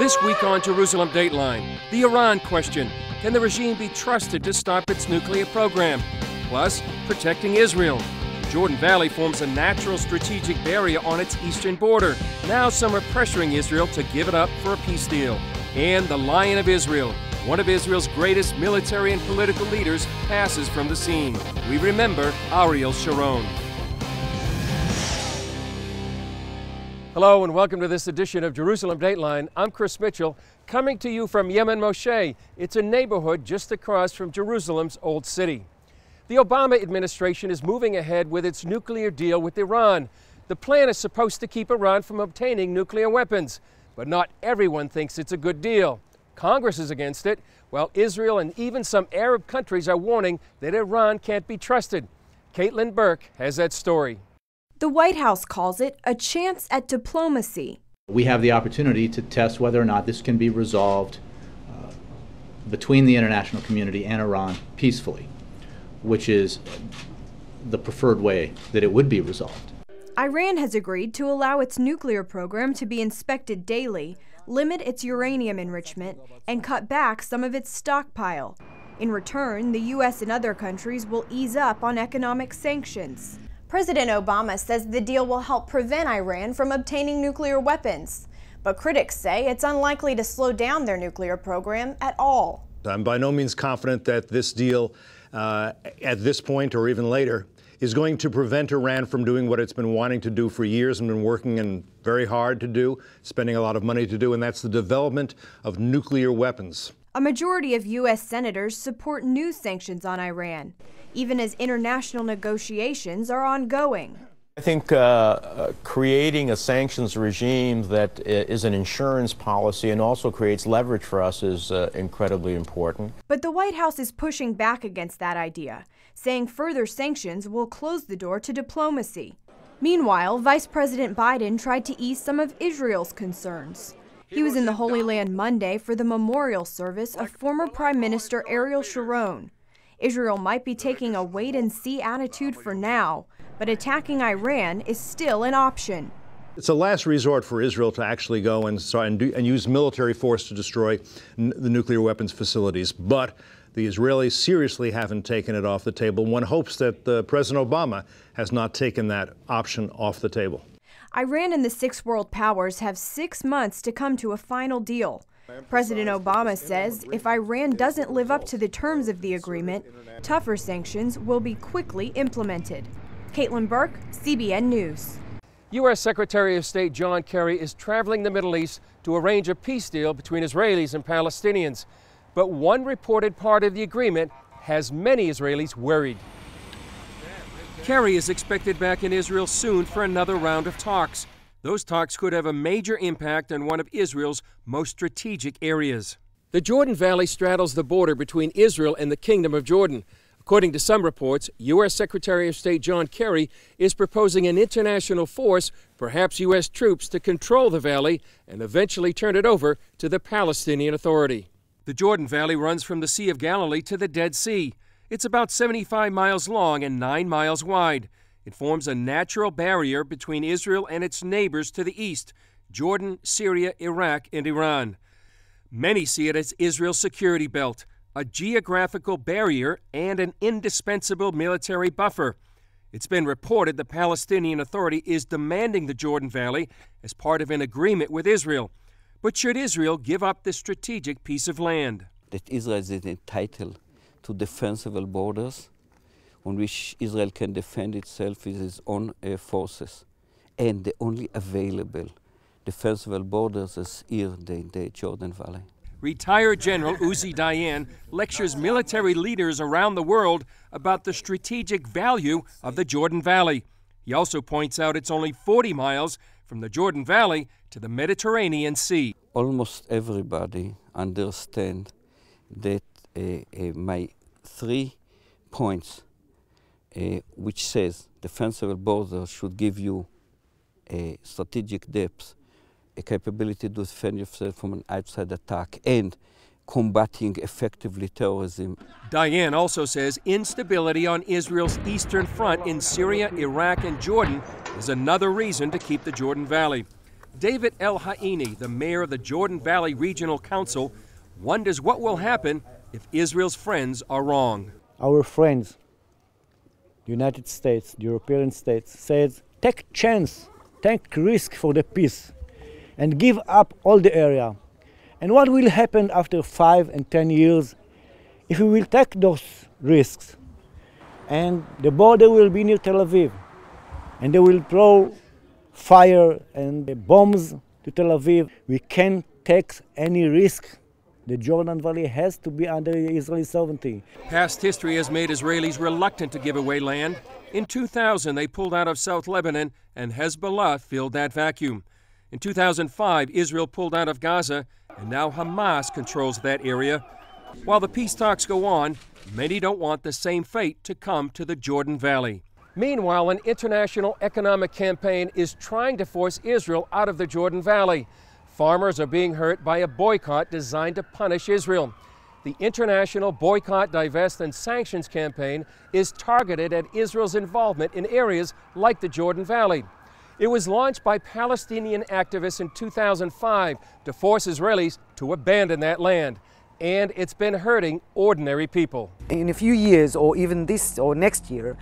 This week on Jerusalem Dateline, the Iran question. Can the regime be trusted to stop its nuclear program? Plus, protecting Israel. The Jordan Valley forms a natural strategic barrier on its eastern border. Now some are pressuring Israel to give it up for a peace deal. And the Lion of Israel, one of Israel's greatest military and political leaders, passes from the scene. We remember Ariel Sharon. Hello and welcome to this edition of Jerusalem Dateline. I'm Chris Mitchell, coming to you from Yemen Moshe. It's a neighborhood just across from Jerusalem's Old City. The Obama administration is moving ahead with its nuclear deal with Iran. The plan is supposed to keep Iran from obtaining nuclear weapons, but not everyone thinks it's a good deal. Congress is against it, while Israel and even some Arab countries are warning that Iran can't be trusted. Caitlin Burke has that story. The White House calls it a chance at diplomacy. We have the opportunity to test whether or not this can be resolved between the international community and Iran peacefully, which is the preferred way that it would be resolved. Iran has agreed to allow its nuclear program to be inspected daily, limit its uranium enrichment, and cut back some of its stockpile. In return, the U.S. and other countries will ease up on economic sanctions. President Obama says the deal will help prevent Iran from obtaining nuclear weapons. But critics say it's unlikely to slow down their nuclear program at all. I'm by no means confident that this deal, at this point or even later, is going to prevent Iran from doing what it's been wanting to do for years and been working very hard to do, spending a lot of money to do, and that's the development of nuclear weapons. A majority of U.S. senators support new sanctions on Iran, even as international negotiations are ongoing. I think creating a sanctions regime that is an insurance policy and also creates leverage for us is incredibly important. But the White House is pushing back against that idea, saying further sanctions will close the door to diplomacy. Meanwhile, Vice President Biden tried to ease some of Israel's concerns. He was in the Holy Land Monday for the memorial service of former Prime Minister Ariel Sharon. Israel might be taking a wait-and-see attitude for now, but attacking Iran is still an option. It's a last resort for Israel to actually go and use military force to destroy the nuclear weapons facilities. But the Israelis seriously haven't taken it off the table. One hopes that President Obama has not taken that option off the table. Iran and the six world powers have 6 months to come to a final deal. President Obama says if Iran doesn't live up to the terms of the agreement, tougher sanctions will be quickly implemented. Caitlin Burke, CBN News. U.S. Secretary of State John Kerry is traveling the Middle East to arrange a peace deal between Israelis and Palestinians. But one reported part of the agreement has many Israelis worried. Kerry is expected back in Israel soon for another round of talks. Those talks could have a major impact on one of Israel's most strategic areas. The Jordan Valley straddles the border between Israel and the Kingdom of Jordan. According to some reports, U.S. Secretary of State John Kerry is proposing an international force, perhaps U.S. troops, to control the valley and eventually turn it over to the Palestinian Authority. The Jordan Valley runs from the Sea of Galilee to the Dead Sea. It's about 75 miles long and 9 miles wide. It forms a natural barrier between Israel and its neighbors to the east, Jordan, Syria, Iraq, and Iran. Many see it as Israel's security belt, a geographical barrier and an indispensable military buffer. It's been reported the Palestinian Authority is demanding the Jordan Valley as part of an agreement with Israel. But should Israel give up this strategic piece of land? That Israel is entitled to defensible borders on which Israel can defend itself with its own forces. And the only available defensible borders is here in the Jordan Valley. Retired General Uzi Dayan lectures military leaders around the world about the strategic value of the Jordan Valley. He also points out it's only 40 miles from the Jordan Valley to the Mediterranean Sea. Almost everybody understands that my 3 points, which says defensible borders should give you a strategic depth, a capability to defend yourself from an outside attack, and combating effectively terrorism. Dayan also says instability on Israel's eastern front in Syria, Iraq, and Jordan is another reason to keep the Jordan Valley. David El Haini, the mayor of the Jordan Valley Regional Council, wonders what will happen if Israel's friends are wrong. Our friends, the United States, the European states, says take chance, take risk for the peace, and give up all the area. And what will happen after 5 and 10 years if we will take those risks? And the border will be near Tel Aviv, and they will throw fire and bombs to Tel Aviv. We can't take any risk. The Jordan Valley has to be under Israeli sovereignty. Past history has made Israelis reluctant to give away land. In 2000, they pulled out of South Lebanon, and Hezbollah filled that vacuum. In 2005, Israel pulled out of Gaza, and now Hamas controls that area. While the peace talks go on, many don't want the same fate to come to the Jordan Valley. Meanwhile, an international economic campaign is trying to force Israel out of the Jordan Valley. Farmers are being hurt by a boycott designed to punish Israel. The International Boycott, Divest and Sanctions campaign is targeted at Israel's involvement in areas like the Jordan Valley. It was launched by Palestinian activists in 2005 to force Israelis to abandon that land. And it's been hurting ordinary people. In a few years, or even this or next year,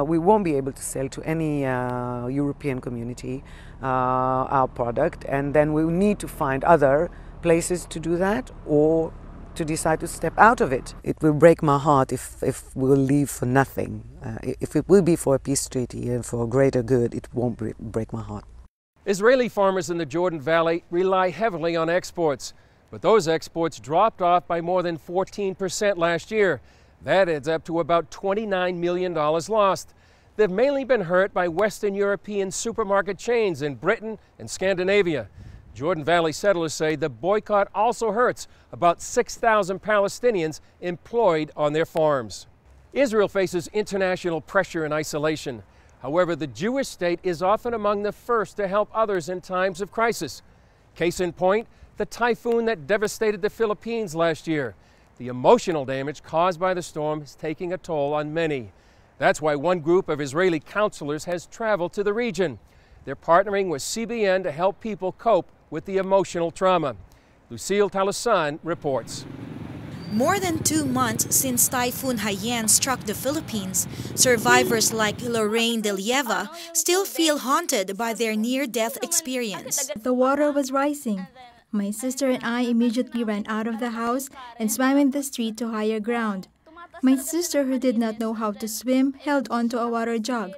we won't be able to sell to any European community our product, and then we will need to find other places to do that, or to decide to step out of it. It will break my heart if we will leave for nothing. If it will be for a peace treaty and for a greater good, it won't break my heart. Israeli farmers in the Jordan Valley rely heavily on exports. But those exports dropped off by more than 14% last year. That adds up to about $29 million lost. They've mainly been hurt by Western European supermarket chains in Britain and Scandinavia. Jordan Valley settlers say the boycott also hurts about 6,000 Palestinians employed on their farms. Israel faces international pressure and isolation. However, the Jewish state is often among the first to help others in times of crisis. Case in point, the typhoon that devastated the Philippines last year. The emotional damage caused by the storm is taking a toll on many. That's why one group of Israeli counselors has traveled to the region. They're partnering with CBN to help people cope with the emotional trauma. Lucille Talasan reports. More than 2 months since Typhoon Haiyan struck the Philippines, survivors like Lorraine Delieva still feel haunted by their near-death experience. The water was rising. My sister and I immediately ran out of the house and swam in the street to higher ground. My sister, who did not know how to swim, held onto a water jug.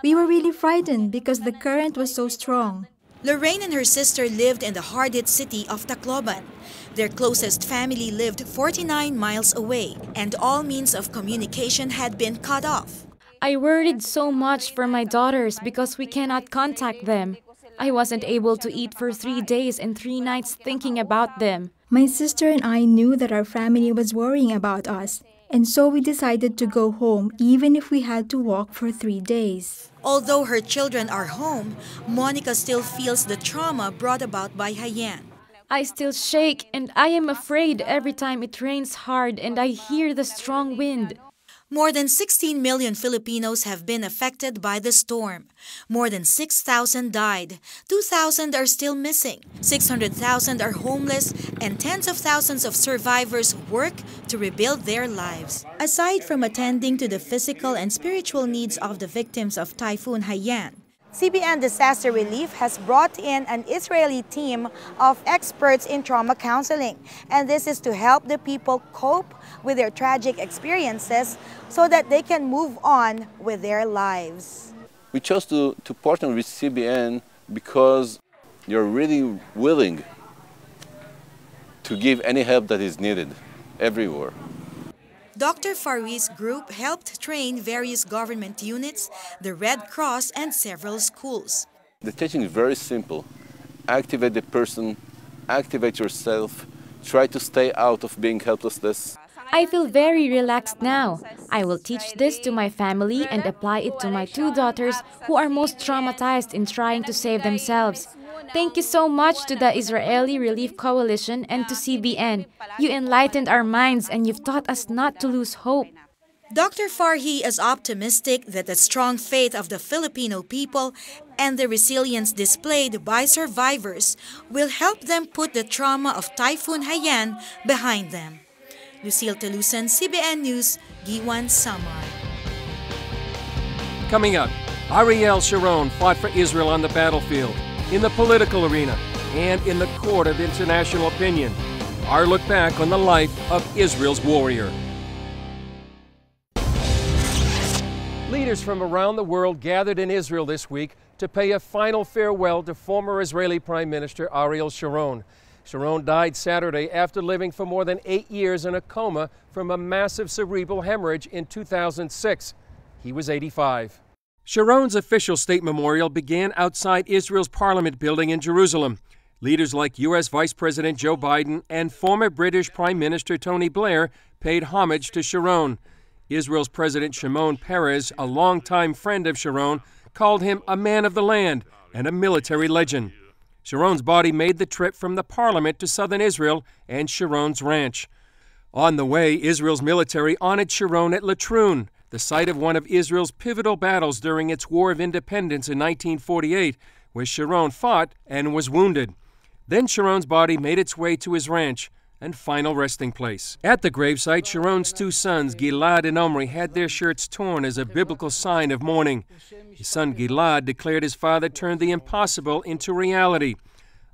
We were really frightened because the current was so strong. Lorraine and her sister lived in the hard-hit city of Tacloban. Their closest family lived 49 miles away, and all means of communication had been cut off. I worried so much for my daughters because we cannot contact them. I wasn't able to eat for 3 days and 3 nights thinking about them. My sister and I knew that our family was worrying about us, and so we decided to go home even if we had to walk for 3 days. Although her children are home, Monica still feels the trauma brought about by Haiyan. I still shake and I am afraid every time it rains hard and I hear the strong wind. More than 16 million Filipinos have been affected by the storm. More than 6,000 died. 2,000 are still missing. 600,000 are homeless, and tens of thousands of survivors work to rebuild their lives. Aside from attending to the physical and spiritual needs of the victims of Typhoon Haiyan, CBN Disaster Relief has brought in an Israeli team of experts in trauma counseling, and this is to help the people cope with their tragic experiences so that they can move on with their lives. We chose to partner with CBN because you're really willing to give any help that is needed everywhere. Dr. Farid's group helped train various government units, the Red Cross, and several schools. The teaching is very simple. Activate the person, activate yourself, try to stay out of being helplessness. I feel very relaxed now. I will teach this to my family and apply it to my 2 daughters who are most traumatized in trying to save themselves. Thank you so much to the Israeli Relief Coalition and to CBN. You enlightened our minds and you've taught us not to lose hope. Dr. Farhi is optimistic that the strong faith of the Filipino people and the resilience displayed by survivors will help them put the trauma of Typhoon Haiyan behind them. Lucille Telusan, CBN News, Giwan, Samar. Coming up, Ariel Sharon fought for Israel on the battlefield, in the political arena, and in the court of international opinion. Our look back on the life of Israel's warrior. Leaders from around the world gathered in Israel this week to pay a final farewell to former Israeli Prime Minister Ariel Sharon. Sharon died Saturday after living for more than 8 years in a coma from a massive cerebral hemorrhage in 2006. He was 85. Sharon's official state memorial began outside Israel's Parliament building in Jerusalem. Leaders like U.S. Vice President Joe Biden and former British Prime Minister Tony Blair paid homage to Sharon. Israel's President Shimon Peres, a longtime friend of Sharon, called him a man of the land and a military legend. Sharon's body made the trip from the Parliament to southern Israel and Sharon's ranch. On the way, Israel's military honored Sharon at Latrun, the site of one of Israel's pivotal battles during its War of Independence in 1948, where Sharon fought and was wounded. Then Sharon's body made its way to his ranch and final resting place. At the gravesite, Sharon's 2 sons, Gilad and Omri, had their shirts torn as a biblical sign of mourning. His son Gilad declared his father turned the impossible into reality.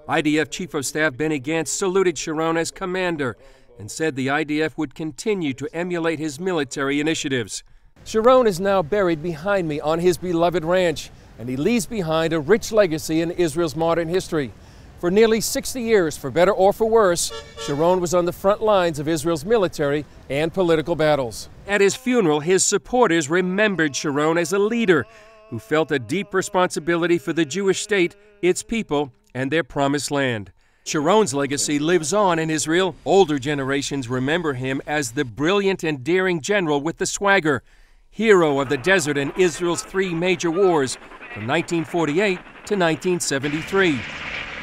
IDF Chief of Staff Benny Gantz saluted Sharon as commander and said the IDF would continue to emulate his military initiatives. Sharon is now buried behind me on his beloved ranch, and he leaves behind a rich legacy in Israel's modern history. For nearly 60 years, for better or for worse, Sharon was on the front lines of Israel's military and political battles. At his funeral, his supporters remembered Sharon as a leader who felt a deep responsibility for the Jewish state, its people, and their promised land. Sharon's legacy lives on in Israel. Older generations remember him as the brilliant and daring general with the swagger, hero of the desert in Israel's 3 major wars from 1948 to 1973.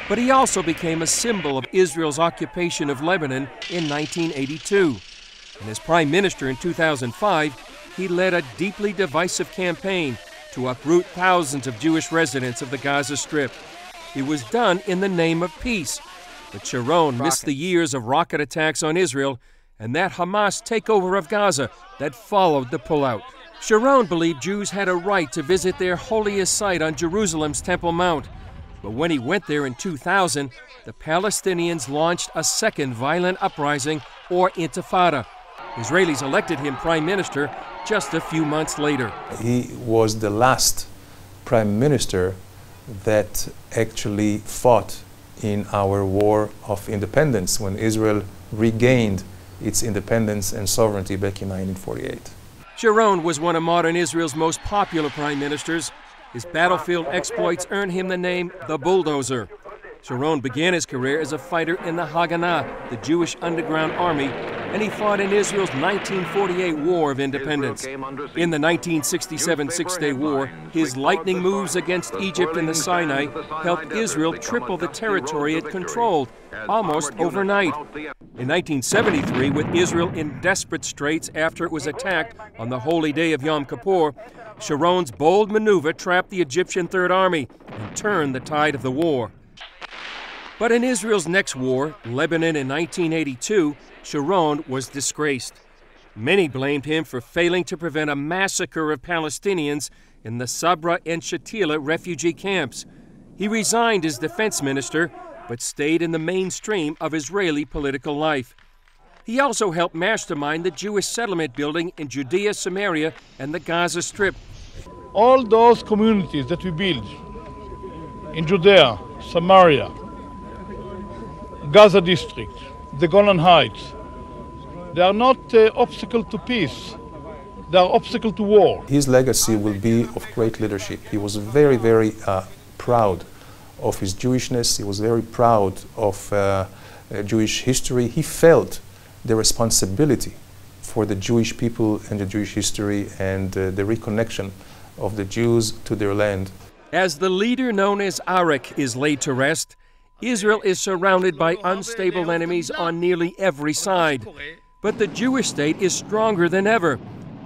But he also became a symbol of Israel's occupation of Lebanon in 1982. And as prime minister in 2005, he led a deeply divisive campaign to uproot thousands of Jewish residents of the Gaza Strip. It was done in the name of peace. But Sharon missed the years of rocket attacks on Israel and that Hamas takeover of Gaza that followed the pullout. Sharon believed Jews had a right to visit their holiest site on Jerusalem's Temple Mount. But when he went there in 2000, the Palestinians launched a second violent uprising, or intifada. Israelis elected him prime minister just a few months later. He was the last prime minister that actually fought in our war of independence when Israel regained its independence and sovereignty back in 1948. Sharon was one of modern Israel's most popular prime ministers. His battlefield exploits earned him the name the Bulldozer. Sharon began his career as a fighter in the Haganah, the Jewish underground army, and he fought in Israel's 1948 War of Independence. In the 1967 Six-Day War, his lightning moves against Egypt and the Sinai helped Israel triple the territory it controlled, almost overnight. In 1973, with Israel in desperate straits after it was attacked on the holy day of Yom Kippur, Sharon's bold maneuver trapped the Egyptian Third Army and turned the tide of the war. But in Israel's next war, Lebanon in 1982, Sharon was disgraced. Many blamed him for failing to prevent a massacre of Palestinians in the Sabra and Shatila refugee camps. He resigned as defense minister, but stayed in the mainstream of Israeli political life. He also helped mastermind the Jewish settlement building in Judea, Samaria, and the Gaza Strip. All those communities that we build in Judea, Samaria, Gaza district, the Golan Heights, they are not obstacle to peace, they are obstacle to war. His legacy will be of great leadership. He was very, very proud of his Jewishness. He was very proud of Jewish history. He felt the responsibility for the Jewish people and the Jewish history and the reconnection of the Jews to their land. As the leader known as Arik is laid to rest, Israel is surrounded by unstable enemies on nearly every side. But the Jewish state is stronger than ever,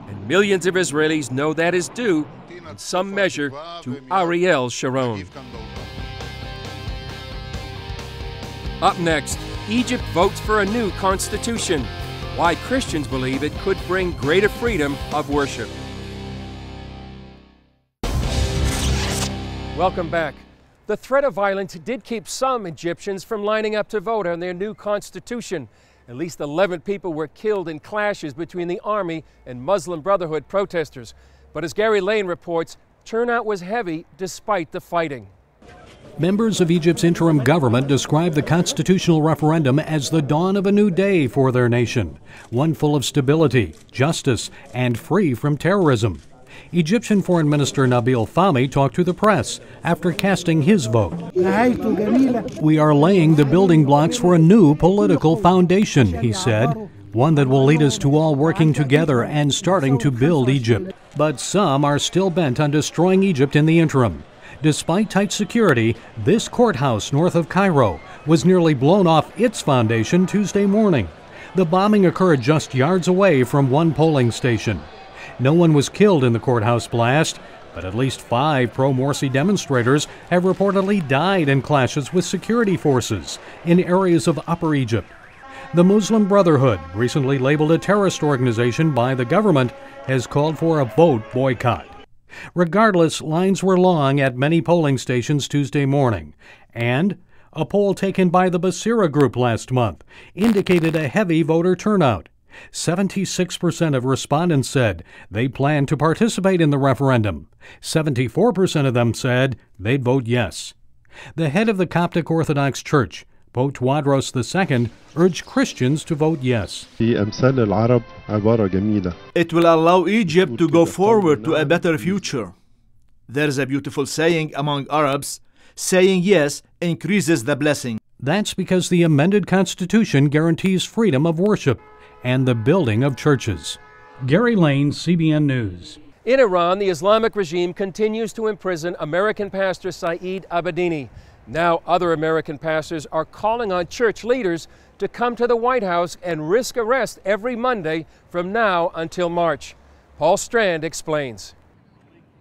and millions of Israelis know that is due in some measure, to Ariel Sharon. Up next, Egypt votes for a new constitution. Why Christians believe it could bring greater freedom of worship. Welcome back. The threat of violence did keep some Egyptians from lining up to vote on their new constitution. At least 11 people were killed in clashes between the army and Muslim Brotherhood protesters. But as Gary Lane reports, turnout was heavy despite the fighting. Members of Egypt's interim government describe the constitutional referendum as the dawn of a new day for their nation, one full of stability, justice, and free from terrorism. Egyptian Foreign Minister Nabil Fahmy talked to the press after casting his vote. "We are laying the building blocks for a new political foundation," he said, "one that will lead us to all working together and starting to build Egypt." But some are still bent on destroying Egypt in the interim. Despite tight security, this courthouse north of Cairo was nearly blown off its foundation Tuesday morning. The bombing occurred just yards away from one polling station. No one was killed in the courthouse blast, but at least 5 pro-Morsi demonstrators have reportedly died in clashes with security forces in areas of Upper Egypt. The Muslim Brotherhood, recently labeled a terrorist organization by the government, has called for a vote boycott. Regardless, lines were long at many polling stations Tuesday morning, and a poll taken by the Basira Group last month indicated a heavy voter turnout. 76% of respondents said they plan to participate in the referendum. 74% of them said they'd vote yes. The head of the Coptic Orthodox Church, Pope Tawadros II, urged Christians to vote yes. It will allow Egypt to go forward to a better future. There's a beautiful saying among Arabs, saying yes increases the blessing. That's because the amended Constitution guarantees freedom of worship and the building of churches. Gary Lane, CBN News. In Iran, the Islamic regime continues to imprison American pastor Saeed Abedini. Now other American pastors are calling on church leaders to come to the White House and risk arrest every Monday from now until March. Paul Strand explains.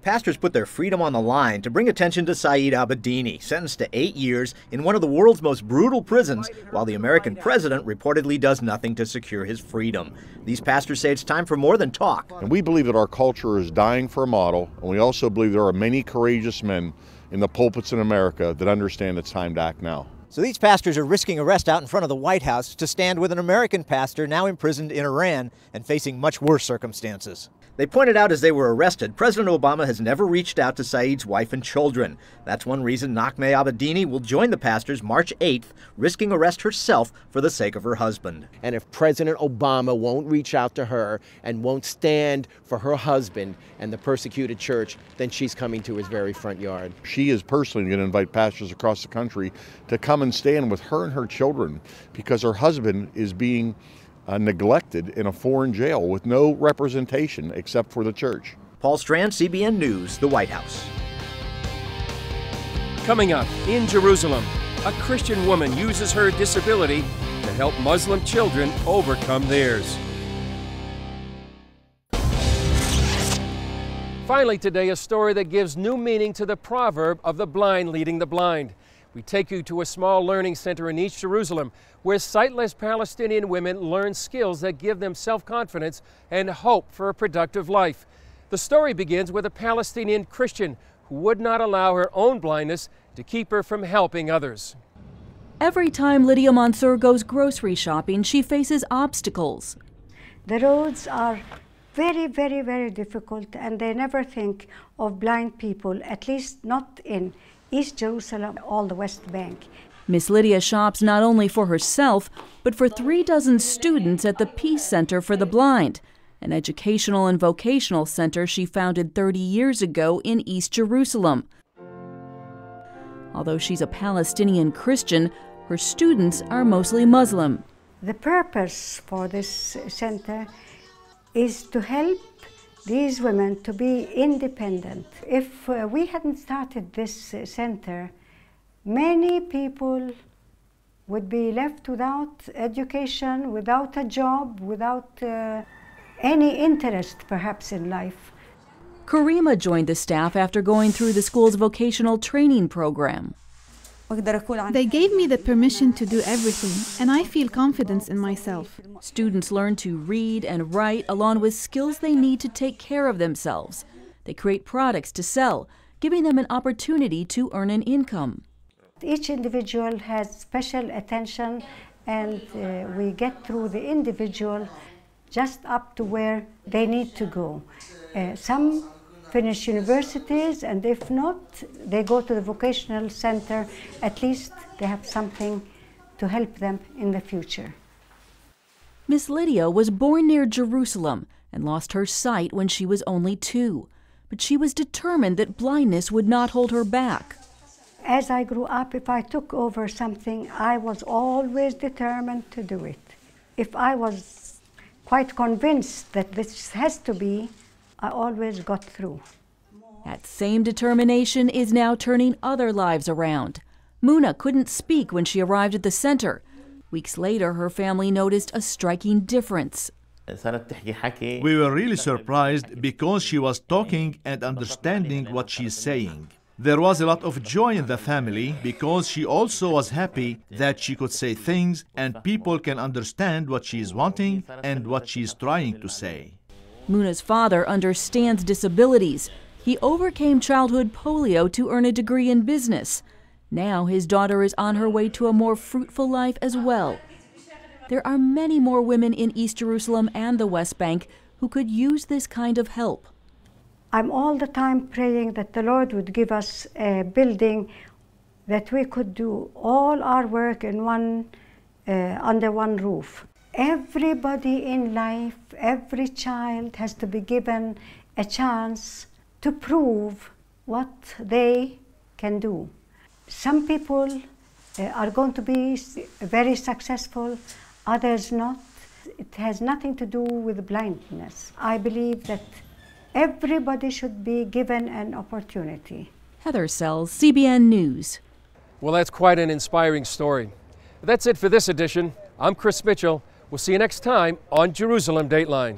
Pastors put their freedom on the line to bring attention to Saeed Abedini, sentenced to 8 years in one of the world's most brutal prisons, while the American president reportedly does nothing to secure his freedom. These pastors say it's time for more than talk. And we believe that our culture is dying for a model, and we also believe there are many courageous men in the pulpits in America that understand it's time to act now. So these pastors are risking arrest out in front of the White House to stand with an American pastor now imprisoned in Iran and facing much worse circumstances. They pointed out as they were arrested, President Obama has never reached out to Saeed's wife and children. That's one reason Nakhmeh Abedini will join the pastors March 8th, risking arrest herself for the sake of her husband. And if President Obama won't reach out to her and won't stand for her husband and the persecuted church, then she's coming to his very front yard. She is personally going to invite pastors across the country to come and stand with her and her children because her husband is being neglected in a foreign jail with no representation except for the church. Paul Strand, CBN News, the White House. Coming up, in Jerusalem, a Christian woman uses her disability to help Muslim children overcome theirs. Finally today, a story that gives new meaning to the proverb of the blind leading the blind. We take you to a small learning center in East Jerusalem where sightless Palestinian women learn skills that give them self-confidence and hope for a productive life. The story begins with a Palestinian Christian who would not allow her own blindness to keep her from helping others. Every time Lydia Mansour goes grocery shopping, she faces obstacles. The roads are very, very, very difficult, and they never think of blind people, at least not in East Jerusalem, all the West Bank. Miss Lydia shops not only for herself, but for 36 students at the Peace Center for the Blind, an educational and vocational center she founded 30 years ago in East Jerusalem. Although she's a Palestinian Christian, her students are mostly Muslim. The purpose for this center is to help these women to be independent. If we hadn't started this center, many people would be left without education, without a job, without any interest perhaps in life. Karima joined the staff after going through the school's vocational training program. They gave me the permission to do everything, and I feel confidence in myself. Students learn to read and write along with skills they need to take care of themselves. They create products to sell, giving them an opportunity to earn an income. Each individual has special attention, and we get through the individual just up to where they need to go. Some finish universities, and if not, they go to the vocational center. At least they have something to help them in the future. Miss Lydia was born near Jerusalem and lost her sight when she was only 2. But she was determined that blindness would not hold her back. As I grew up, if I took over something, I was always determined to do it. If I was quite convinced that this has to be, I always got through. That same determination is now turning other lives around. Muna couldn't speak when she arrived at the center. Weeks later, her family noticed a striking difference. We were really surprised because she was talking and understanding what she's saying. There was a lot of joy in the family because she also was happy that she could say things and people can understand what she is wanting and what she is trying to say. Muna's father understands disabilities. He overcame childhood polio to earn a degree in business. Now his daughter is on her way to a more fruitful life as well. There are many more women in East Jerusalem and the West Bank who could use this kind of help. I'm all the time praying that the Lord would give us a building that we could do all our work in under one roof. Everybody in life, every child has to be given a chance to prove what they can do. Some people are going to be very successful, others not. It has nothing to do with blindness. I believe that everybody should be given an opportunity. Heather Sells, CBN News. Well, that's quite an inspiring story. That's it for this edition. I'm Chris Mitchell. We'll see you next time on Jerusalem Dateline.